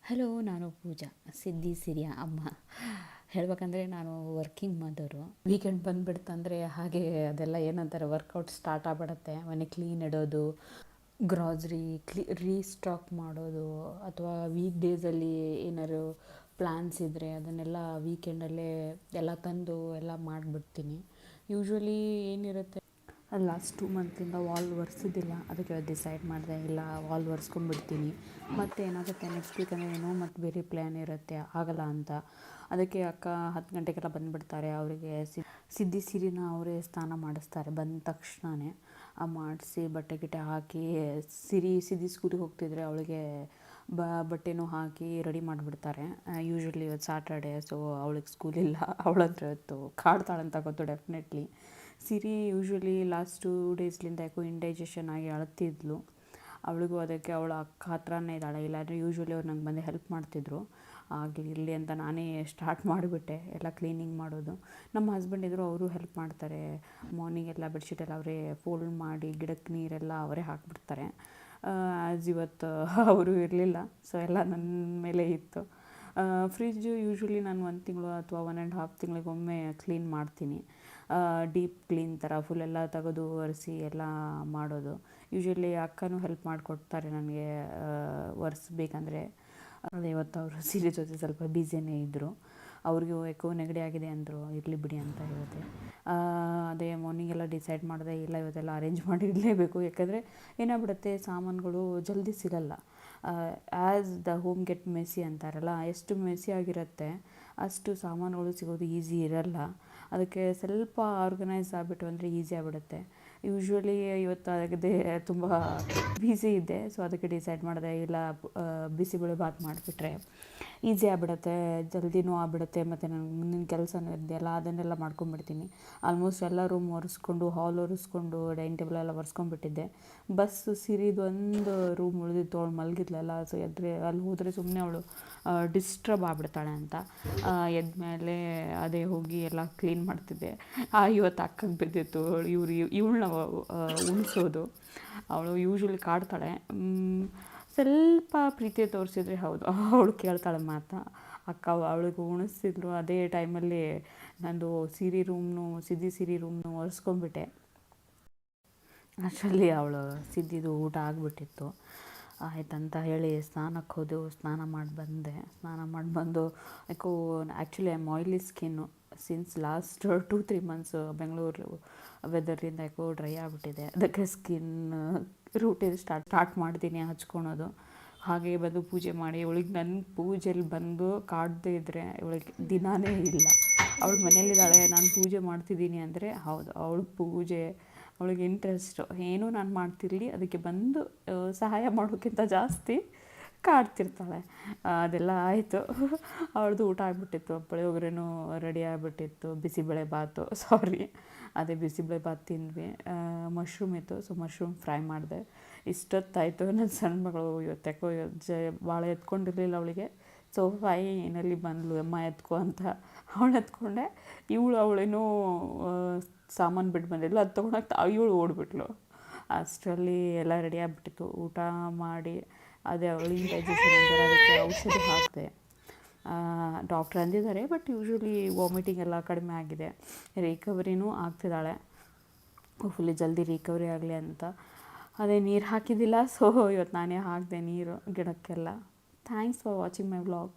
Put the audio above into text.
Hello, ನಾನು ಪೂಜಾ, ಸಿದ್ದಿ ಸಿರಿಯ ಅಮ್ಮ. ಹೇಳ್ಬೇಕಂದ್ರೆ ನಾನು ವರ್ಕಿಂಗ್ ಮದರು. ವೀಕೆಂಡ್ ಬಂದುಬಿಡ್ತಂದರೆ ಹಾಗೆ ಅದೆಲ್ಲ ಏನಂತಾರೆ ವರ್ಕೌಟ್ ಸ್ಟಾರ್ಟ್ ಆಗಿಬಿಡುತ್ತೆ. ಮನೆ ಕ್ಲೀನ್ ಇಡೋದು, ಗ್ರಾಸರಿ ರೀಸ್ಟಾಕ್ ಮಾಡೋದು, ಅಥವಾ ವೀಕ್ ಡೇಸಲ್ಲಿ ಏನಾದ್ರು ಪ್ಲ್ಯಾನ್ಸ್ ಇದ್ದರೆ ಅದನ್ನೆಲ್ಲ ವೀಕೆಂಡಲ್ಲೇ ಎಲ್ಲ ತಂದು ಎಲ್ಲ ಮಾಡಿಬಿಡ್ತೀನಿ. ಯೂಶ್ವಲಿ ಏನಿರುತ್ತೆ, ಲಾಸ್ಟ್ 2 ಮಂತಿಂದ ವಾಲ್ ಒರೆಸಿದ್ದಿಲ್ಲ, ಅದಕ್ಕೆ ಡಿಸೈಡ್ ಮಾಡಿದೆ ಇಲ್ಲ ವಾಲ್ ಒರೆಸ್ಕೊಂಡ್ಬಿಡ್ತೀನಿ. ಮತ್ತು ಏನಾಗುತ್ತೆ ನೆಕ್ಸ್ಟ್ ವೀಕ್ ಅಂದರೆ ಏನೋ ಮತ್ತು ಬೇರೆ ಪ್ಲ್ಯಾನ್ ಇರುತ್ತೆ, ಆಗಲ್ಲ ಅಂತ. ಅದಕ್ಕೆ ಅಕ್ಕ 10 ಗಂಟೆಗೆಲ್ಲ ಬಂದುಬಿಡ್ತಾರೆ. ಅವರಿಗೆ ಸಿದ್ದಿ ಸಿರಿನ ಅವರೇ ಸ್ನಾನ ಮಾಡಿಸ್ತಾರೆ ಬಂದ ತಕ್ಷಣವೇ. ಮಾಡಿಸಿ ಬಟ್ಟೆ ಗಿಟ್ಟೆ ಹಾಕಿ ಸಿದ್ದಿ ಸ್ಕೂಲಿಗೆ ಹೋಗ್ತಿದ್ರೆ ಅವಳಿಗೆ ಬಟ್ಟೆನೂ ಹಾಕಿ ರೆಡಿ ಮಾಡಿಬಿಡ್ತಾರೆ. ಯೂಶ್ವಲಿ ಇವತ್ತು ಸ್ಯಾಟರ್ಡೆ, ಸೊ ಅವಳಿಗೆ ಸ್ಕೂಲಿಲ್ಲ. ಅವಳಂದ್ರೆ ಇವತ್ತು ಕಾಡ್ತಾಳಂತ ಗೊತ್ತು ಡೆಫಿನೆಟ್ಲಿ. ಸಿರಿ ಯೂಶ್ವಲಿ ಲಾಸ್ಟ್ 2 ಡೇಸ್ಲಿಂದ ಯಾಕೋ ಇಂಡೈಜೆಷನ್ ಆಗಿ ಅಳ್ತಿದ್ಲು. ಅವಳಿಗೂ ಅದಕ್ಕೆ ಅವಳ ಅಕ್ಕ ಹತ್ರನೇ ಇದ್ದಾಳೆ, ಇಲ್ಲಾಂದರೆ ಯೂಶ್ವಲಿ ಅವ್ರು ನಂಗೆ ಬಂದು ಹೆಲ್ಪ್ ಮಾಡ್ತಿದ್ರು. ಆಗಲಿ ಇರಲಿ ಅಂತ ನಾನೇ ಸ್ಟಾರ್ಟ್ ಮಾಡಿಬಿಟ್ಟೆ ಎಲ್ಲ ಕ್ಲೀನಿಂಗ್ ಮಾಡೋದು. ನಮ್ಮ ಹಸ್ಬೆಂಡ್ ಇದ್ದರು, ಅವರು ಹೆಲ್ಪ್ ಮಾಡ್ತಾರೆ. ಮಾರ್ನಿಂಗ್ ಎಲ್ಲ ಬೆಡ್ಶೀಟೆಲ್ಲ ಅವರೇ ಫೋಲ್ಡ್ ಮಾಡಿ ಗಿಡಕ್ಕೆ ನೀರೆಲ್ಲ ಅವರೇ ಹಾಕಿಬಿಡ್ತಾರೆ. ಆ್ಯಸ್ ಇವತ್ತು ಅವರು ಇರಲಿಲ್ಲ, ಸೊ ಎಲ್ಲ ನನ್ನ ಮೇಲೆ ಇತ್ತು. ಫ್ರಿಜ್ಜು ಯೂಶ್ವಲಿ ನಾನು 1 ತಿಂಗಳು ಅಥವಾ 1.5 ತಿಂಗಳಿಗೊಮ್ಮೆ ಕ್ಲೀನ್ ಮಾಡ್ತೀನಿ. ಡೀಪ್ ಕ್ಲೀನ್ ಥರ ಫುಲ್ಲೆಲ್ಲ ತೆಗೆದು ಒರೆಸಿ ಎಲ್ಲ ಮಾಡೋದು. ಯೂಶ್ವಲಿ ಅಕ್ಕನೂ ಹೆಲ್ಪ್ ಮಾಡಿಕೊಡ್ತಾರೆ ನನಗೆ ಒರೆಸ್ಬೇಕಂದ್ರೆ. ಅದೇ ಇವತ್ತು ಅವರು ಸೀರೆ ಜೊತೆ ಸ್ವಲ್ಪ ಬ್ಯುಸಿನೇ ಇದ್ದರು. ಅವ್ರಿಗೂ ಯಾಕೋ ನೆಗಡಿ ಆಗಿದೆ ಅಂದರು, ಇರಲಿ ಬಿಡಿ ಅಂತ ಹೇಳಿದೆ. ಅದೇ ಮಾರ್ನಿಂಗೆಲ್ಲ ಡಿಸೈಡ್ ಮಾಡಿದೆ, ಇಲ್ಲ ಇವತ್ತೆಲ್ಲ ಅರೇಂಜ್ ಮಾಡಿ ಇಡಲೇಬೇಕು. ಯಾಕಂದರೆ ಏನಾಗ್ಬಿಡುತ್ತೆ, ಸಾಮಾನುಗಳು ಜಲ್ದಿ ಸಿಗಲ್ಲ. As the home get messy ಅಂತಾರಲ್ಲ, ಎಷ್ಟು ಮೆಸ್ಸಿ ಆಗಿರುತ್ತೆ ಅಷ್ಟು ಸಾಮಾನುಗಳು ಸಿಗೋದು ಈಸಿ ಇರಲ್ಲ. ಅದಕ್ಕೆ ಸ್ವಲ್ಪ ಆರ್ಗನೈಸ್ ಆಗಿಬಿಟ್ಟು ಅಂದರೆ ಈಸಿ ಆಗಿಬಿಡುತ್ತೆ. ಯೂಶ್ವಲಿ ಇವತ್ತು ಆಗದೆ ತುಂಬ ಬ್ಯುಸಿ ಇದ್ದೆ, ಸೊ ಅದಕ್ಕೆ ಡಿಸೈಡ್ ಮಾಡಿದೆ ಇಲ್ಲ ಬಿಸಿಬೇಳೆ ಬಾತ್ ಮಾಡಿಬಿಟ್ರೆ ಈಸಿ ಆಗಿಬಿಡುತ್ತೆ, ಜಲ್ದಿನೂ ಆಗಿಬಿಡುತ್ತೆ. ಮತ್ತು ನನಗೆ ಮುಂದಿನ ಕೆಲಸನೂ ಇದೆಯಲ್ಲ, ಅದನ್ನೆಲ್ಲ ಮಾಡ್ಕೊಂಡ್ಬಿಡ್ತೀನಿ. ಆಲ್ಮೋಸ್ಟ್ ಎಲ್ಲ ರೂಮ್ ಒರೆಸ್ಕೊಂಡು, ಹಾಲ್ ಒರೆಸ್ಕೊಂಡು, ಡೈನಿಂಗ್ ಟೇಬಲ್ ಎಲ್ಲ ಒರೆಸ್ಕೊಂಡ್ಬಿಟ್ಟಿದ್ದೆ. ಸಿರಿದು ಒಂದು ರೂಮ್ ಉಳಿದಿತ್ತು, ಅವಳು ಮಲಗಿದ್ಲಲ್ಲ, ಸೊ ಅಲ್ಲಿ ಹೋದರೆ ಸುಮ್ಮನೆ ಅವಳು ಡಿಸ್ಟರ್ಬ್ ಆಗಿಬಿಡ್ತಾಳೆ ಅಂತ ಎದ್ಮೇಲೆ ಅದೇ ಹೋಗಿ ಎಲ್ಲ ಕ್ಲೀನ್ ಮಾಡ್ತಿದ್ದೆ. ಇವತ್ತು ಅಕ್ಕಗೆ ಬಿದ್ದಿತ್ತು, ಇವಳನ್ನ ಉಣಿಸೋದು. ಅವಳು ಯೂಶ್ವಲಿ ಕಾಡ್ತಾಳೆ. ಸ್ವಲ್ಪ ಪ್ರೀತಿ ತೋರಿಸಿದ್ರೆ ಹೌದು ಅವಳು ಕೇಳ್ತಾಳೆ ಮಾತಾ. ಅಕ್ಕ ಅವಳಿಗೆ ಉಣಿಸ್ತಿದ್ರು. ಅದೇ ಟೈಮಲ್ಲಿ ನಂದು ಸಿದ್ದಿ ಸಿರಿ ರೂಮ್ನು ಒರೆಸ್ಕೊಂಡ್ಬಿಟ್ಟೆ. ಅಷ್ಟರಲ್ಲಿ ಅವಳು ಸಿದ್ದಿದು ಊಟ ಆಗಿಬಿಟ್ಟಿತ್ತು. ಆಯ್ತಂತ ಹೇಳಿ ಸ್ನಾನಕ್ಕೆ ಹೋದೆವು. ಸ್ನಾನ ಮಾಡಿ ಬಂದು ಯಾಕೋ actually I am oily skin. Since last 2-3 months Bengaluru ವೆದರ್ಲಿಂದ ಯಾಕೋ ಡ್ರೈ ಆಗಿಬಿಟ್ಟಿದೆ. ಅದಕ್ಕೆ ಸ್ಕಿನ್ ರೂಟೀನ್ ಸ್ಟಾರ್ಟ್ ಮಾಡ್ತೀನಿ ಹಚ್ಕೊಳೋದು. ಹಾಗೆ ಬಂದು ಪೂಜೆ ಮಾಡಿ, ಇವಳಿಗೆ ನನ್ನ ಪೂಜೆಯಲ್ಲಿ ಬಂದು ಕಾಡದೇ ಇದ್ದರೆ ಇವಳಿಗೆ ದಿನಾನೇ ಇಲ್ಲ. ಅವಳು ಮನೇಲಿದ್ದಾಳೆ, ನಾನು ಪೂಜೆ ಮಾಡ್ತಿದ್ದೀನಿ ಅಂದರೆ ಹೌದು ಅವಳು ಪೂಜೆ, ಅವಳಿಗೆ ಇಂಟ್ರೆಸ್ಟು. ಏನೂ ನಾನು ಮಾಡ್ತಿರಲಿ ಅದಕ್ಕೆ ಬಂದು ಸಹಾಯ ಮಾಡೋಕ್ಕಿಂತ ಜಾಸ್ತಿ ಕಾಡ್ತಿರ್ತಾಳೆ. ಅದೆಲ್ಲ ಆಯಿತು. ಅವಳದು ಊಟ ಆಗಿಬಿಟ್ಟಿತ್ತು, ಪುಳಿಯೋಗರೆನೂ ರೆಡಿ ಆಗಿಬಿಟ್ಟಿತ್ತು. ಬಿಸಿಬೇಳೆ ಬಾತು ಅದೇ ಬಿಸಿಬೇಳೆ ಬಾತ್ ತಿಂದ್ವಿ. ಮಶ್ರೂಮ್ ಇತ್ತು, ಸೊ ಮಶ್ರೂಮ್ ಫ್ರೈ ಮಾಡಿದೆ. ಇಷ್ಟೊತ್ತಾಯಿತು. ನನ್ನ ಸಣ್ಣ ಮಗಳು ಇವತ್ತು ಭಾಳ ಎತ್ಕೊಂಡಿರಲಿಲ್ಲ ಅವಳಿಗೆ. ಸೊ ಫೈನಲ್ಲಿ ಬಂದಳು, ಅಮ್ಮ ಎತ್ಕೊ ಅಂತ. ಅವಳು ಎತ್ಕೊಂಡೆ. ಅವಳೇನೋ ಸಾಮಾನು ಬಿಟ್ಟು ಬಂದಿದ್ಲು, ಅದು ತೊಗೊಳಕ್ಕೆ ಇವಳು ಓಡಿಬಿಟ್ಲು. ಅಷ್ಟರಲ್ಲಿ ಎಲ್ಲ ರೆಡಿ ಆಗಿಬಿಟ್ಟಿತ್ತು. ಊಟ ಮಾಡಿ ಅದೇ ಅವಳಿಗೆ ಡೈಜೆಷನ್ ಅಂದರೆ ಅದಕ್ಕೆ ಔಷಧಿ ಹಾಕಿದೆ. ಡಾಕ್ಟ್ರ್ ಅಂದಿದ್ದಾರೆ, ಬಟ್ ಯೂಶ್ವಲಿ ವಾಮಿಟಿಂಗ್ ಎಲ್ಲ ಕಡಿಮೆ ಆಗಿದೆ, ರಿಕವರಿನೂ ಆಗ್ತಿದ್ದಾಳೆ. ಫುಲ್ಲಿ ಜಲ್ದಿ ರಿಕವರಿ ಆಗಲಿ ಅಂತ. ಅದೇ ನೀರು ಹಾಕಿದ್ದಿಲ್ಲ, ಸೊ ಇವತ್ತು ನಾನೇ ಹಾಕಿದೆ ನೀರು ಗಿಡಕ್ಕೆಲ್ಲ. Thanks for watching my vlog.